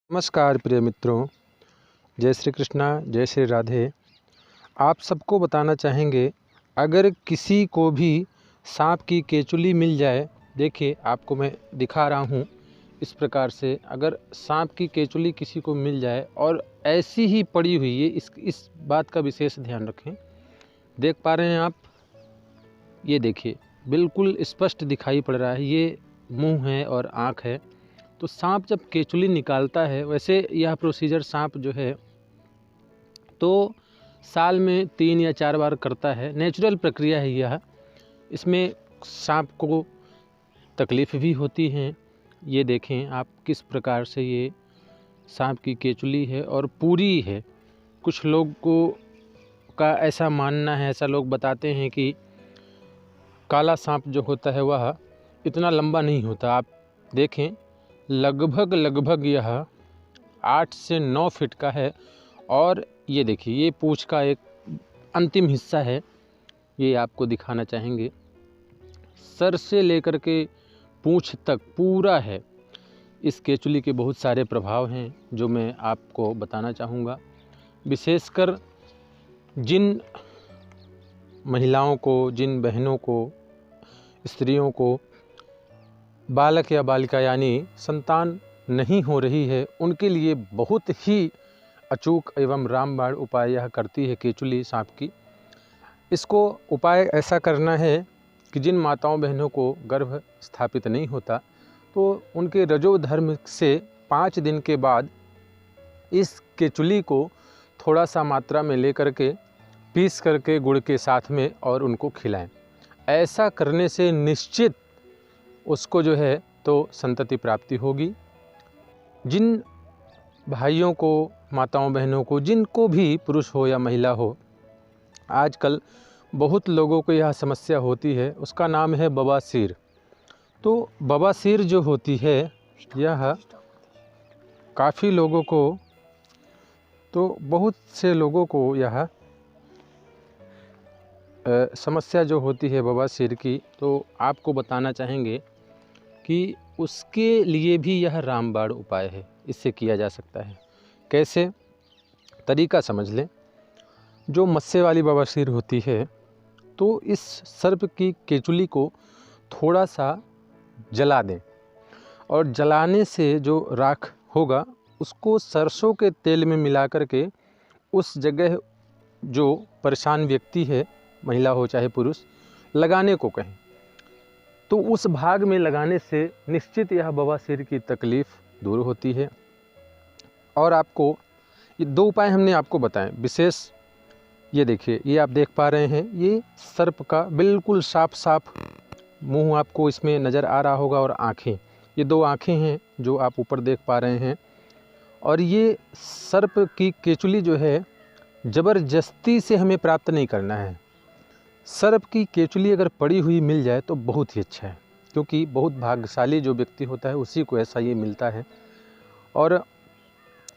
नमस्कार प्रिय मित्रों, जय श्री कृष्णा, जय श्री राधे। आप सबको बताना चाहेंगे, अगर किसी को भी सांप की केचुली मिल जाए, देखिए आपको मैं दिखा रहा हूँ इस प्रकार से। अगर सांप की केचुली किसी को मिल जाए और ऐसी ही पड़ी हुई है, इस बात का विशेष ध्यान रखें। देख पा रहे हैं आप, ये देखिए बिल्कुल स्पष्ट दिखाई पड़ रहा है, ये मुंह है और आँख है। तो सांप जब केचुली निकालता है, वैसे यह प्रोसीजर सांप जो है तो साल में 3 या 4 बार करता है। नेचुरल प्रक्रिया है यह। इसमें सांप को तकलीफ़ भी होती हैं। ये देखें आप किस प्रकार से ये सांप की केचुली है और पूरी है। कुछ लोगों का ऐसा मानना है, ऐसा लोग बताते हैं कि काला सांप जो होता है वह इतना लंबा नहीं होता। आप देखें लगभग यह 8 से 9 फीट का है। और ये देखिए, ये पूँछ का एक अंतिम हिस्सा है, ये आपको दिखाना चाहेंगे। सर से लेकर के पूँछ तक पूरा है। इस केचुली के बहुत सारे प्रभाव हैं जो मैं आपको बताना चाहूँगा। विशेषकर जिन महिलाओं को, जिन बहनों को, स्त्रियों को बालक या बालिका यानी संतान नहीं हो रही है, उनके लिए बहुत ही अचूक एवं रामबाण उपाय यह करती है केचुली सांप की। इसको उपाय ऐसा करना है कि जिन माताओं बहनों को गर्भ स्थापित नहीं होता, तो उनके रजोधर्म से 5 दिन के बाद इस केचुली को थोड़ा सा मात्रा में लेकर के पीस करके गुड़ के साथ में और उनको खिलाएं। ऐसा करने से निश्चित उसको जो है तो संतति प्राप्ति होगी। जिन भाइयों को, माताओं बहनों को, जिनको भी, पुरुष हो या महिला हो, आजकल बहुत लोगों को यह समस्या होती है, उसका नाम है बवासीर। तो बवासीर जो होती है यह काफ़ी लोगों को, तो बहुत से लोगों को यह समस्या जो होती है बवासीर की, तो आपको बताना चाहेंगे कि उसके लिए भी यह रामबाण उपाय है, इससे किया जा सकता है। कैसे? तरीका समझ लें। जो मस्से वाली बवासीर होती है, तो इस सर्प की केचुली को थोड़ा सा जला दें और जलाने से जो राख होगा उसको सरसों के तेल में मिला करके उस जगह जो परेशान व्यक्ति है, महिला हो चाहे पुरुष, लगाने को कहें। तो उस भाग में लगाने से निश्चित यह बवासीर की तकलीफ़ दूर होती है। और आपको ये 2 उपाय हमने आपको बताएं विशेष। ये देखिए, ये आप देख पा रहे हैं, ये सर्प का बिल्कुल साफ मुंह आपको इसमें नज़र आ रहा होगा और आँखें, ये 2 आँखें हैं जो आप ऊपर देख पा रहे हैं। और ये सर्प की केचुली जो है ज़बरदस्ती से हमें प्राप्त नहीं करना है। सर्प की केचुली अगर पड़ी हुई मिल जाए तो बहुत ही अच्छा है, क्योंकि बहुत भाग्यशाली जो व्यक्ति होता है उसी को ऐसा ये मिलता है। और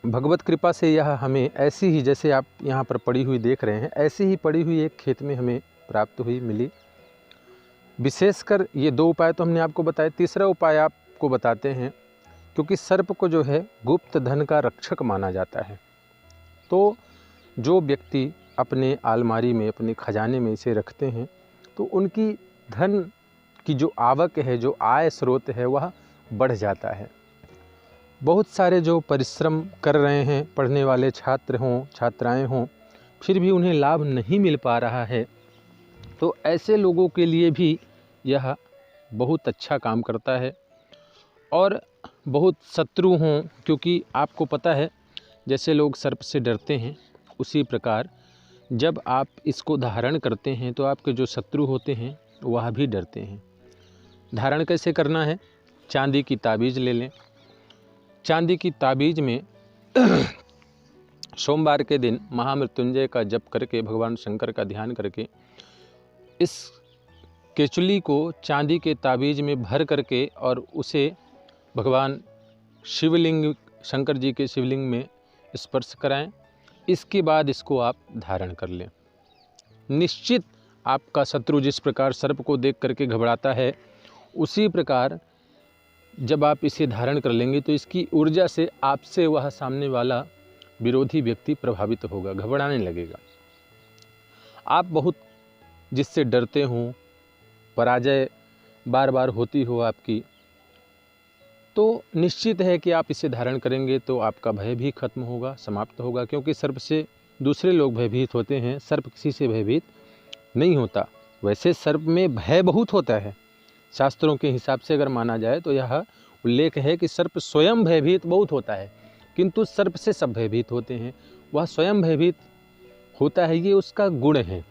भगवत कृपा से यह हमें ऐसी ही, जैसे आप यहाँ पर पड़ी हुई देख रहे हैं, ऐसी ही पड़ी हुई एक खेत में हमें प्राप्त हुई, मिली। विशेषकर ये 2 उपाय तो हमने आपको बताए। तीसरा उपाय आपको बताते हैं, क्योंकि सर्प को जो है गुप्त धन का रक्षक माना जाता है। तो जो व्यक्ति अपने अलमारी में, अपने खजाने में इसे रखते हैं, तो उनकी धन की जो आवक है, जो आय स्रोत है, वह बढ़ जाता है। बहुत सारे जो परिश्रम कर रहे हैं, पढ़ने वाले छात्र हों, छात्राएं हों, फिर भी उन्हें लाभ नहीं मिल पा रहा है, तो ऐसे लोगों के लिए भी यह बहुत अच्छा काम करता है। और बहुत शत्रु हों, क्योंकि आपको पता है जैसे लोग सर्प से डरते हैं, उसी प्रकार जब आप इसको धारण करते हैं तो आपके जो शत्रु होते हैं वह भी डरते हैं। धारण कैसे करना है? चांदी की ताबीज़ ले लें। चांदी की ताबीज़ में सोमवार के दिन महामृत्युंजय का जप करके, भगवान शंकर का ध्यान करके, इस केचुली को चांदी के ताबीज़ में भर करके और उसे भगवान शिवलिंग, शंकर जी के शिवलिंग में स्पर्श कराएं। इसके बाद इसको आप धारण कर लें। निश्चित आपका शत्रु जिस प्रकार सर्प को देख करके घबराता है, उसी प्रकार जब आप इसे धारण कर लेंगे तो इसकी ऊर्जा से आपसे वह सामने वाला विरोधी व्यक्ति प्रभावित होगा, घबराने लगेगा। आप बहुत जिससे डरते हो, पराजय बार बार होती हो आपकी, तो निश्चित है कि आप इसे धारण करेंगे तो आपका भय भी खत्म होगा, समाप्त होगा। क्योंकि सर्प से दूसरे लोग भयभीत होते हैं, सर्प किसी से भयभीत नहीं होता। वैसे सर्प में भय बहुत होता है, शास्त्रों के हिसाब से अगर माना जाए तो यह उल्लेख है कि सर्प स्वयं भयभीत बहुत होता है, किंतु सर्प से सब भयभीत होते हैं। वह स्वयं भयभीत होता है, ये उसका गुण है,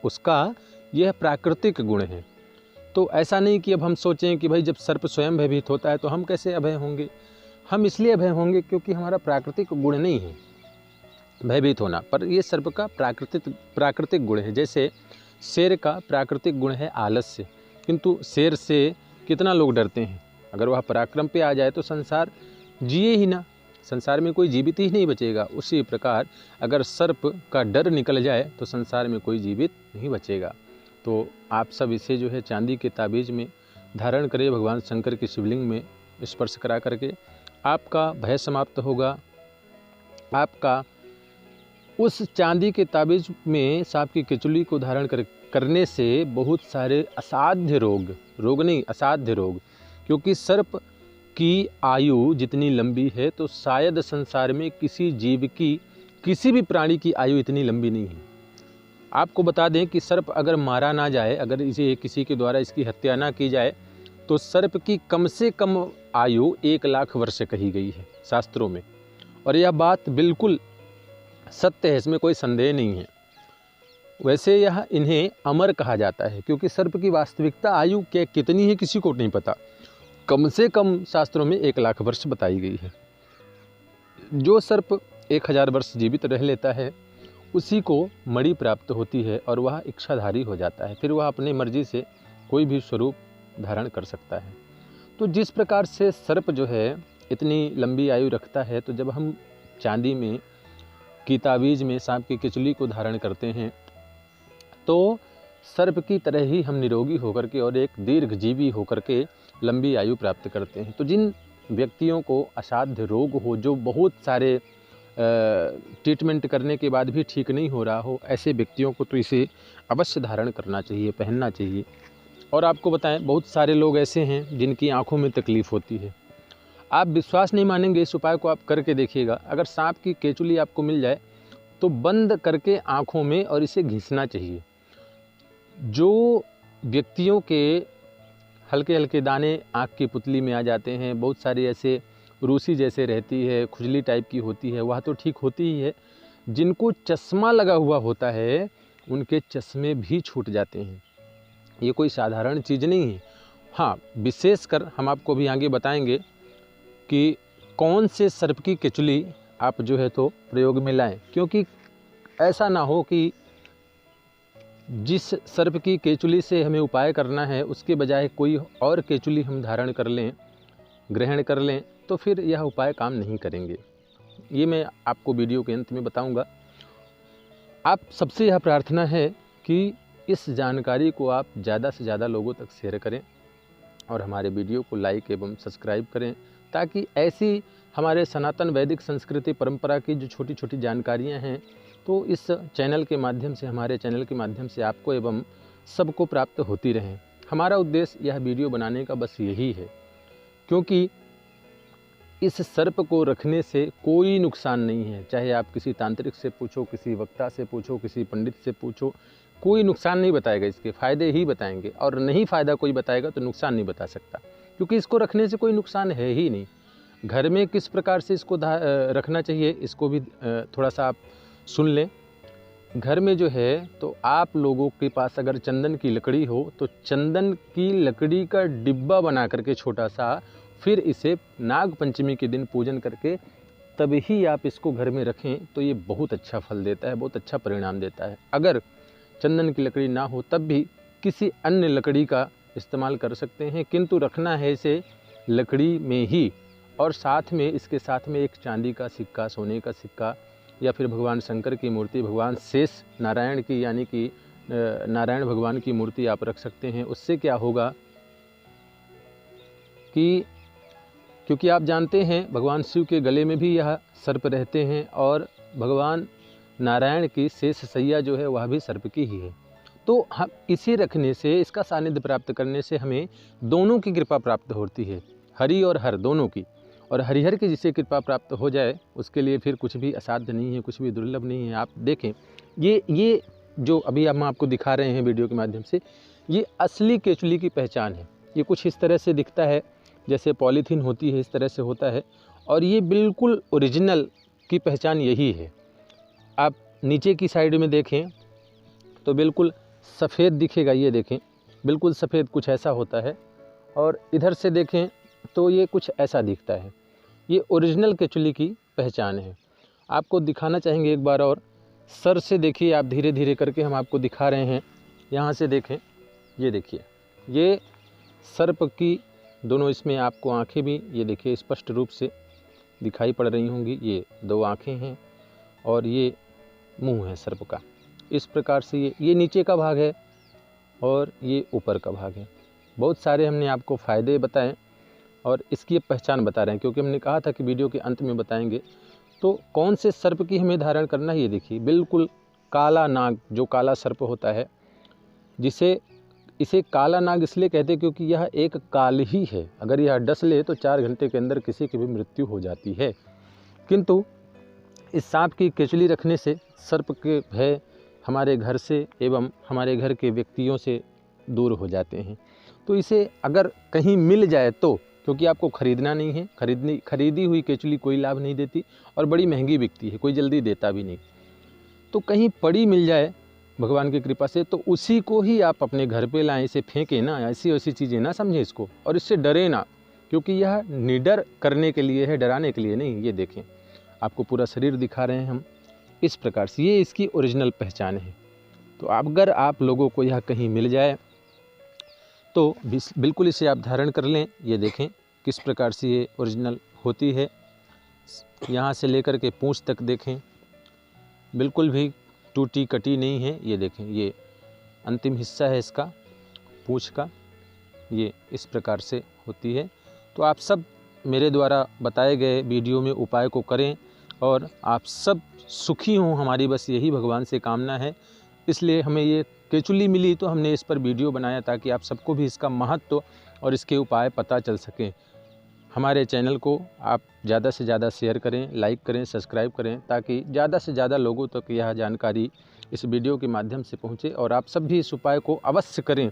उसका यह प्राकृतिक गुण है। तो ऐसा नहीं कि अब हम सोचें कि भाई जब सर्प स्वयं भयभीत होता है तो हम कैसे अभय होंगे। हम इसलिए अभय होंगे क्योंकि हमारा प्राकृतिक गुण नहीं है भयभीत होना, पर ये सर्प का प्राकृतिक गुण है। जैसे शेर का प्राकृतिक गुण है आलस्य, किंतु शेर से कितना लोग डरते हैं। अगर वह पराक्रम पे आ जाए तो संसार जिए ही ना, संसार में कोई जीवित ही नहीं बचेगा। उसी प्रकार अगर सर्प का डर निकल जाए तो संसार में कोई जीवित नहीं बचेगा। तो आप सब इसे जो है चांदी के ताबीज़ में धारण करें, भगवान शंकर की शिवलिंग में स्पर्श करा करके आपका भय समाप्त होगा। आपका उस चांदी के ताबीज़ में सांप की केचुली को धारण करने से बहुत सारे असाध्य रोग नहीं, असाध्य रोग, क्योंकि सर्प की आयु जितनी लंबी है तो शायद संसार में किसी जीव की, किसी भी प्राणी की आयु इतनी लंबी नहीं है। आपको बता दें कि सर्प अगर मारा ना जाए, अगर इसे किसी के द्वारा इसकी हत्या ना की जाए तो सर्प की कम से कम आयु 1,00,000 वर्ष कही गई है शास्त्रों में, और यह बात बिल्कुल सत्य है, इसमें कोई संदेह नहीं है। वैसे यह इन्हें अमर कहा जाता है क्योंकि सर्प की वास्तविकता आयु क्या कितनी है किसी को नहीं पता, कम से कम शास्त्रों में 1,00,000 वर्ष बताई गई है। जो सर्प 1,000 वर्ष जीवित रह लेता है उसी को मणि प्राप्त होती है और वह इच्छाधारी हो जाता है, फिर वह अपनी मर्जी से कोई भी स्वरूप धारण कर सकता है। तो जिस प्रकार से सर्प जो है इतनी लंबी आयु रखता है, तो जब हम चांदी में की ताबीज़ में सांप की केचुली को धारण करते हैं तो सर्प की तरह ही हम निरोगी होकर के और एक दीर्घजीवी होकर के लंबी आयु प्राप्त करते हैं। तो जिन व्यक्तियों को असाध्य रोग हो, जो बहुत सारे ट्रीटमेंट करने के बाद भी ठीक नहीं हो रहा हो, ऐसे व्यक्तियों को तो इसे अवश्य धारण करना चाहिए, पहनना चाहिए। और आपको बताएं, बहुत सारे लोग ऐसे हैं जिनकी आंखों में तकलीफ़ होती है। आप विश्वास नहीं मानेंगे, इस उपाय को आप करके देखिएगा। अगर सांप की केचुली आपको मिल जाए तो बंद करके आँखों में और इसे घिसना चाहिए। जो व्यक्तियों के हल्के हल्के दाने आँख की पुतली में आ जाते हैं, बहुत सारी ऐसे रूसी जैसे रहती है, खुजली टाइप की होती है, वह तो ठीक होती ही है। जिनको चश्मा लगा हुआ होता है उनके चश्मे भी छूट जाते हैं। ये कोई साधारण चीज़ नहीं है। हाँ, विशेषकर हम आपको भी आगे बताएंगे कि कौन से सर्प की केचुली आप जो है तो प्रयोग में लाएं, क्योंकि ऐसा ना हो कि जिस सर्प की केचुली से हमें उपाय करना है उसके बजाय कोई और केचुली हम धारण कर लें, ग्रहण कर लें, तो फिर यह उपाय काम नहीं करेंगे। ये मैं आपको वीडियो के अंत में बताऊंगा। आप सबसे यह प्रार्थना है कि इस जानकारी को आप ज़्यादा से ज़्यादा लोगों तक शेयर करें और हमारे वीडियो को लाइक एवं सब्सक्राइब करें, ताकि ऐसी हमारे सनातन वैदिक संस्कृति परंपरा की जो छोटी छोटी जानकारियां हैं तो इस चैनल के माध्यम से, हमारे चैनल के माध्यम से आपको एवं सबको प्राप्त होती रहें। हमारा उद्देश्य यह वीडियो बनाने का बस यही है, क्योंकि इस सर्प को रखने से कोई नुकसान नहीं है। चाहे आप किसी तांत्रिक से पूछो, किसी वक्ता से पूछो, किसी पंडित से पूछो, कोई नुकसान नहीं बताएगा, इसके फ़ायदे ही बताएंगे। और नहीं फ़ायदा कोई बताएगा तो नुकसान नहीं बता सकता, क्योंकि इसको रखने से कोई नुकसान है ही नहीं। घर में किस प्रकार से इसको रखना चाहिए, इसको भी थोड़ा सा आप सुन लें। घर में जो है तो आप लोगों के पास अगर चंदन की लकड़ी हो तो चंदन की लकड़ी का डिब्बा बना करके छोटा सा, फिर इसे नाग पंचमी के दिन पूजन करके तभी आप इसको घर में रखें तो ये बहुत अच्छा फल देता है, बहुत अच्छा परिणाम देता है। अगर चंदन की लकड़ी ना हो तब भी किसी अन्य लकड़ी का इस्तेमाल कर सकते हैं, किंतु रखना है इसे लकड़ी में ही। और साथ में, इसके साथ में एक चांदी का सिक्का, सोने का सिक्का, या फिर भगवान शंकर की मूर्ति, भगवान शेष नारायण की, यानी कि नारायण भगवान की मूर्ति आप रख सकते हैं। उससे क्या होगा कि क्योंकि आप जानते हैं भगवान शिव के गले में भी यह सर्प रहते हैं और भगवान नारायण की शेष सैया जो है वह भी सर्प की ही है। तो हम इसे रखने से, इसका सानिध्य प्राप्त करने से हमें दोनों की कृपा प्राप्त होती है, हरि और हर दोनों की। और हरिहर की जिसे कृपा प्राप्त हो जाए उसके लिए फिर कुछ भी असाध्य नहीं है, कुछ भी दुर्लभ नहीं है। आप देखें ये जो अभी हम आपको दिखा रहे हैं वीडियो के माध्यम से, ये असली केचुली की पहचान है। ये कुछ इस तरह से दिखता है, जैसे पॉलीथीन होती है इस तरह से होता है, और ये बिल्कुल ओरिजिनल की पहचान यही है। आप नीचे की साइड में देखें तो बिल्कुल सफ़ेद दिखेगा, ये देखें बिल्कुल सफ़ेद कुछ ऐसा होता है, और इधर से देखें तो ये कुछ ऐसा दिखता है। ये ओरिजिनल केचुली की पहचान है। आपको दिखाना चाहेंगे एक बार और, सर से देखिए आप, धीरे धीरे करके हम आपको दिखा रहे हैं। यहाँ से देखें, ये देखिए ये सर्प की दोनों, इसमें आपको आँखें भी ये देखिए स्पष्ट रूप से दिखाई पड़ रही होंगी। ये 2 आँखें हैं और ये मुंह है सर्प का। इस प्रकार से ये नीचे का भाग है और ये ऊपर का भाग है। बहुत सारे हमने आपको फ़ायदे बताए और इसकी पहचान बता रहे हैं, क्योंकि हमने कहा था कि वीडियो के अंत में बताएंगे। तो कौन से सर्प की हमें धारण करना है, ये देखिए बिल्कुल काला नाग, जो काला सर्प होता है, इसे काला नाग इसलिए कहते हैं क्योंकि यह एक काल ही है। अगर यह डस ले तो 4 घंटे के अंदर किसी की भी मृत्यु हो जाती है। किंतु इस सांप की केचुली रखने से सर्प के भय हमारे घर से एवं हमारे घर के व्यक्तियों से दूर हो जाते हैं। तो इसे अगर कहीं मिल जाए तो, क्योंकि आपको ख़रीदना नहीं है, खरीदी हुई केचुली कोई लाभ नहीं देती और बड़ी महंगी बिकती है, कोई जल्दी देता भी नहीं। तो कहीं पड़ी मिल जाए भगवान की कृपा से तो उसी को ही आप अपने घर पे लाएं, इसे फेंकें ना, ऐसी वैसी चीज़ें ना समझें इसको, और इससे डरे ना, क्योंकि यह निडर करने के लिए है, डराने के लिए नहीं। ये देखें आपको पूरा शरीर दिखा रहे हैं हम इस प्रकार से, ये इसकी ओरिजिनल पहचान है। तो अगर आप लोगों को यह कहीं मिल जाए तो बिल्कुल इसे आप धारण कर लें। ये देखें किस प्रकार से ये ओरिजिनल होती है। यहाँ से लेकर के पूंछ तक देखें, बिल्कुल भी टूटी कटी नहीं है। ये देखें, ये अंतिम हिस्सा है इसका, पूंछ का, ये इस प्रकार से होती है। तो आप सब मेरे द्वारा बताए गए वीडियो में उपाय को करें और आप सब सुखी हों, हमारी बस यही भगवान से कामना है। इसलिए हमें ये केचुली मिली तो हमने इस पर वीडियो बनाया ताकि आप सबको भी इसका महत्व और इसके उपाय पता चल सकें। हमारे चैनल को आप ज़्यादा से ज़्यादा शेयर करें, लाइक करें, सब्सक्राइब करें, ताकि ज़्यादा से ज़्यादा लोगों तक यह जानकारी इस वीडियो के माध्यम से पहुँचे। और आप सब भी इस उपाय को अवश्य करें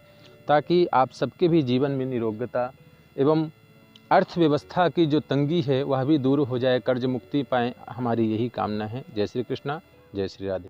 ताकि आप सबके भी जीवन में निरोगता एवं अर्थव्यवस्था की जो तंगी है वह भी दूर हो जाए, कर्ज मुक्ति पाएँ। हमारी यही कामना है। जय श्री कृष्णा, जय श्री राधे।